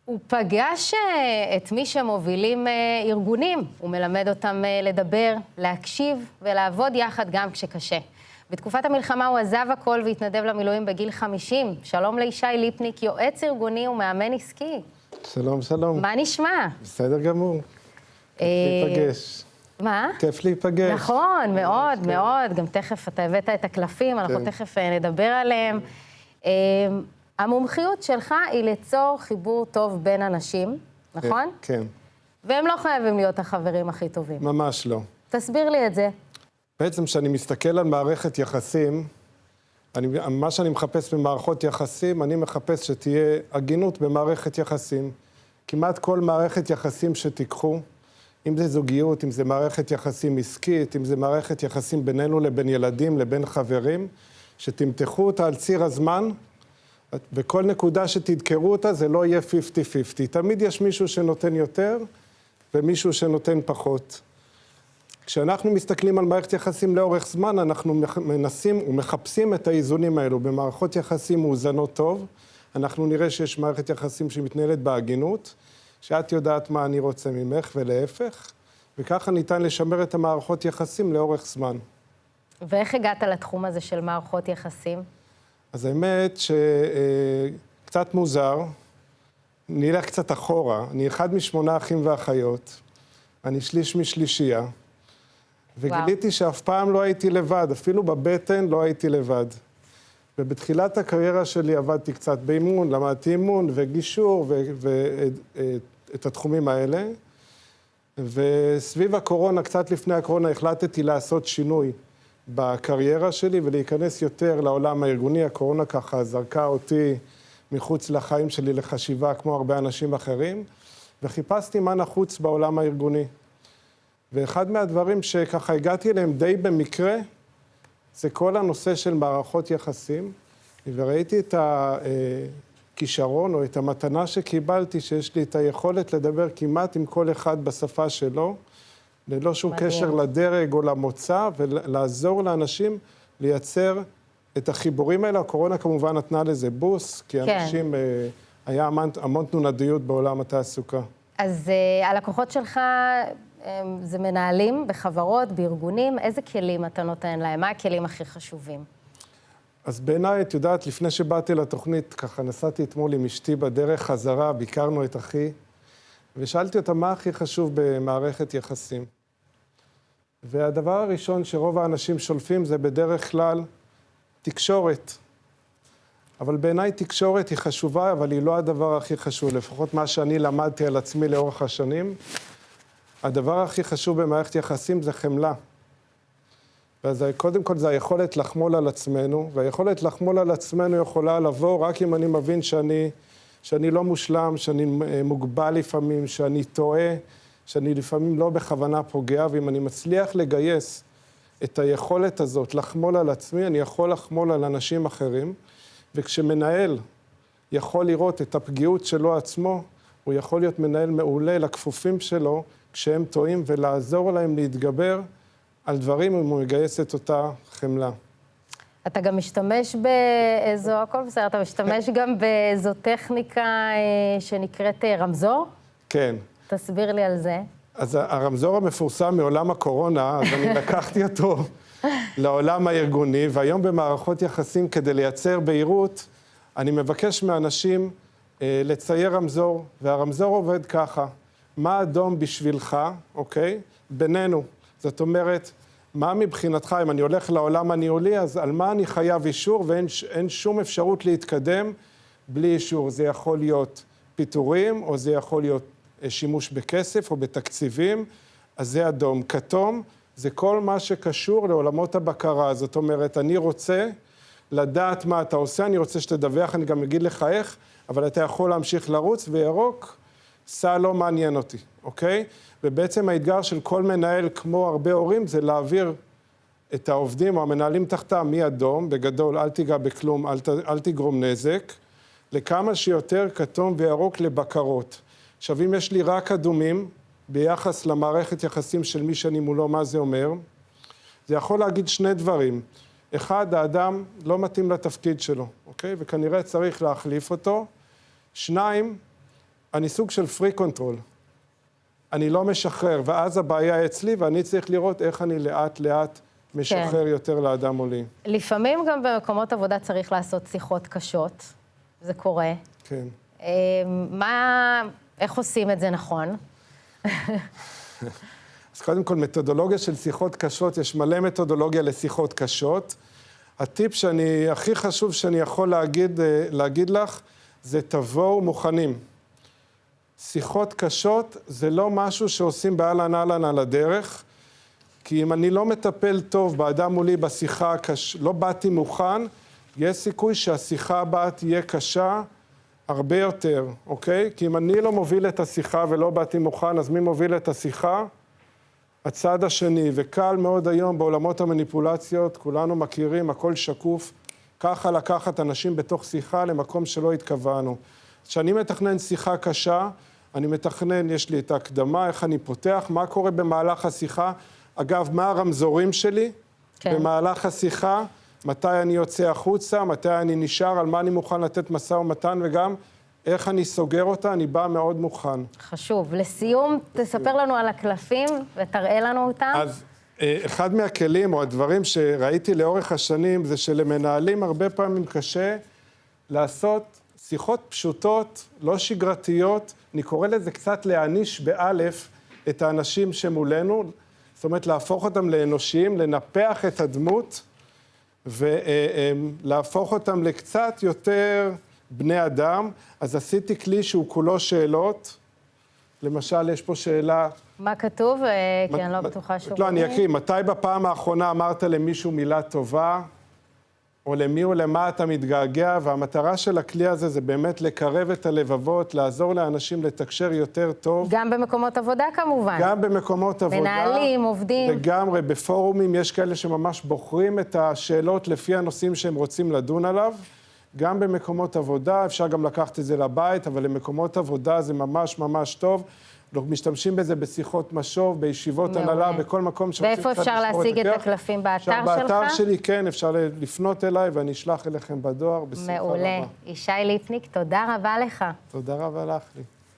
הוא פגש את מי שמובילים ארגונים, הוא מלמד אותם לדבר, להקשיב ולעבוד יחד גם כשקשה. בתקופת המלחמה הוא עזב הכל והתנדב למילואים בגיל 50. שלום לישי ליפניק, יועץ ארגוני ומאמן עסקי. שלום, שלום. מה נשמע? בסדר גמור. כיף להיפגש. מה? כיף להיפגש. נכון, מאוד, מאוד. גם תכף אתה הבאת את הקלפים, אנחנו תכף נדבר עליהם. המומחיות שלך היא ליצור חיבור טוב בין אנשים, נכון? כן. והם לא חייבים להיות החברים הכי טובים. ממש לא. תסביר לי את זה. בעצם כשאני מסתכל על מערכת יחסים, מה שאני מחפש במערכות יחסים, אני מחפש שתהיה הגינות במערכת יחסים. כמעט כל מערכת יחסים שתיקחו, אם זה זוגיות, אם זה מערכת יחסים עסקית, אם זה מערכת יחסים בינינו לבין ילדים, לבין חברים, שתמתחו אותה על ציר הזמן, וכל נקודה שתדקרו אותה זה לא יהיה 50-50. תמיד יש מישהו שנותן יותר ומישהו שנותן פחות. כשאנחנו מסתכלים על מערכת יחסים לאורך זמן, אנחנו מנסים ומחפשים את האיזונים האלו. במערכות יחסים מאוזנות טוב, אנחנו נראה שיש מערכת יחסים שמתנהלת בהגינות, שאת יודעת מה אני רוצה ממך ולהפך, וככה ניתן לשמר את המערכות יחסים לאורך זמן. ואיך הגעת לתחום הזה של מערכות יחסים? אז האמת שקצת מוזר, נלך קצת אחורה, אני אחד מ8 אחים ואחיות, אני שליש משלישייה, וגיליתי שאף פעם לא הייתי לבד, אפילו בבטן לא הייתי לבד. ובתחילת הקריירה שלי עבדתי קצת באימון, למדתי אימון וגישור ואת התחומים האלה, וסביב הקורונה, קצת לפני הקורונה, החלטתי לעשות שינוי בקריירה שלי ולהיכנס יותר לעולם הארגוני. הקורונה ככה זרקה אותי מחוץ לחיים שלי לחשיבה כמו הרבה אנשים אחרים, וחיפשתי מה נחוץ בעולם הארגוני. ואחד מהדברים שככה הגעתי אליהם די במקרה, זה כל הנושא של מערכות יחסים, וראיתי את הכישרון או את המתנה שקיבלתי, שיש לי את היכולת לדבר כמעט עם כל אחד בשפה שלו, ללא שום קשר לדרג או למוצא, ולעזור לאנשים לייצר את החיבורים האלה. הקורונה כמובן נתנה לזה בוס, כי אנשים, היה המון תנודתיות בעולם התעסוקה. אז הלקוחות שלך זה מנהלים בחברות, בארגונים, איזה כלים אתה נותן להם? מה הכלים הכי חשובים? אז בעיניי, את יודעת, לפני שבאתי לתוכנית, ככה נסעתי אתמול עם אשתי בדרך חזרה, ביקרנו את אחי, ושאלתי אותה מה הכי חשוב במערכת יחסים. והדבר הראשון שרוב האנשים שולפים זה בדרך כלל תקשורת. אבל בעיניי תקשורת היא חשובה, אבל היא לא הדבר הכי חשוב, לפחות מה שאני למדתי על עצמי לאורך השנים. הדבר הכי חשוב במערכת יחסים זה חמלה. אז קודם כל זה היכולת לחמול על עצמנו, והיכולת לחמול על עצמנו יכולה לבוא רק אם אני מבין שאני לא מושלם, שאני מוגבל לפעמים, שאני טועה, שאני לפעמים לא בכוונה פוגע, ואם אני מצליח לגייס את היכולת הזאת לחמול על עצמי, אני יכול לחמול על אנשים אחרים, וכשמנהל יכול לראות את הפגיעות שלו עצמו, הוא יכול להיות מנהל מעולה לכפופים שלו, כשהם טועים, ולעזור להם להתגבר על דברים אם הוא מגייס את אותה חמלה. אתה גם משתמש באיזו, הכל בסדר, אתה משתמש גם באיזו טכניקה שנקראת רמזור? כן. תסביר לי על זה. אז הרמזור המפורסם מעולם הקורונה, אז אני לקחתי אותו לעולם הארגוני, והיום במערכות יחסים כדי לייצר בהירות, אני מבקש מאנשים לצייר רמזור, והרמזור עובד ככה. מה אדום בשבילך, אוקיי? בינינו. זאת אומרת, מה מבחינתך, אם אני הולך לעולם הניהולי, אז על מה אני חייב אישור, ואין שום אפשרות להתקדם בלי אישור. זה יכול להיות פיטורים, או זה יכול להיות שימוש בכסף או בתקציבים, אז זה אדום. כתום, זה כל מה שקשור לעולמות הבקרה. זאת אומרת, אני רוצה לדעת מה אתה עושה, אני רוצה שתדווח, אני גם אגיד לך איך, אבל אתה יכול להמשיך לרוץ, וירוק, סע לא מעניין אותי, אוקיי? ובעצם האתגר של כל מנהל, כמו הרבה הורים, זה להעביר את העובדים או המנהלים תחתם מאדום, בגדול, אל תיגע בכלום, אל תגרום נזק, לכמה שיותר כתום וירוק לבקרות. עכשיו, אם יש לי רק אדומים, ביחס למערכת יחסים של מי שאני מולו, מה זה אומר? זה יכול להגיד שני דברים. אחד, האדם לא מתאים לתפקיד שלו, אוקיי? וכנראה צריך להחליף אותו. שניים, אני סוג של פרי קונטרול. אני לא משחרר, ואז הבעיה אצלי, ואני צריך לראות איך אני לאט-לאט משחרר יותר לאדם מולי. לפעמים גם במקומות עבודה צריך לעשות שיחות קשות. זה קורה. כן. איך עושים את זה נכון? אז קודם כל, מתודולוגיה של שיחות קשות, יש מלא מתודולוגיה לשיחות קשות. הטיפ הכי חשוב שאני יכול להגיד לך, זה תבואו מוכנים. שיחות קשות זה לא משהו שעושים באהלן אהלן על הדרך, כי אם אני לא מטפל טוב באדם מולי בשיחה, לא באתי מוכן, יש סיכוי שהשיחה הבאה תהיה קשה הרבה יותר, אוקיי? כי אם אני לא מוביל את השיחה ולא באתי מוכן, אז מי מוביל את השיחה? הצד השני, וקל מאוד היום בעולמות המניפולציות, כולנו מכירים, הכל שקוף, ככה לקחת אנשים בתוך שיחה למקום שלא התכוונו. כשאני מתכנן שיחה קשה, אני מתכנן, יש לי את ההקדמה, איך אני פותח, מה קורה במהלך השיחה, אגב, מה הרמזורים שלי במהלך השיחה, מתי אני יוצא החוצה, מתי אני נשאר, על מה אני מוכן לתת משא ומתן, וגם איך אני סוגר אותה, אני בא מאוד מוכן. חשוב. לסיום, תספר לנו על הקלפים ותראה לנו אותם. אז אחד מהכלים או הדברים שראיתי לאורך השנים, זה שלמנהלים הרבה פעמים קשה לעשות שיחות פשוטות, לא שגרתיות, אני קורא לזה קצת להעניש באלף את האנשים שמולנו, זאת אומרת להפוך אותם לאנושיים, לנפח את הדמות ולהפוך אותם לקצת יותר בני אדם. אז עשיתי כלי שהוא כולו שאלות. למשל, יש פה שאלה... מה כתוב? כי אני לא בטוחה שהוא... לא, אני אקריא. מתי בפעם האחרונה אמרת למישהו מילה טובה? או למי או למה אתה מתגעגע? והמטרה של הכלי הזה זה באמת לקרב את הלבבות, לעזור לאנשים לתקשר יותר טוב. גם במקומות עבודה כמובן. גם במקומות עבודה. מנהלים, עובדים. לגמרי, בפורומים יש כאלה שממש בוחרים את השאלות לפי הנושאים שהם רוצים לדון עליו. גם במקומות עבודה, אפשר גם לקחת את זה לבית, אבל למקומות עבודה זה ממש ממש טוב. אנחנו משתמשים בזה בשיחות משוב, בישיבות הנהלה, בכל מקום שרוצים ואיפה אפשר להשיג את הקלפים? באתר שלך? באתר שלי, כן, אפשר לפנות אליי ואני אשלח אליכם בדואר. בשמחה רבה. מעולה. ישי ליפניק, תודה רבה לך. תודה רבה לך לי.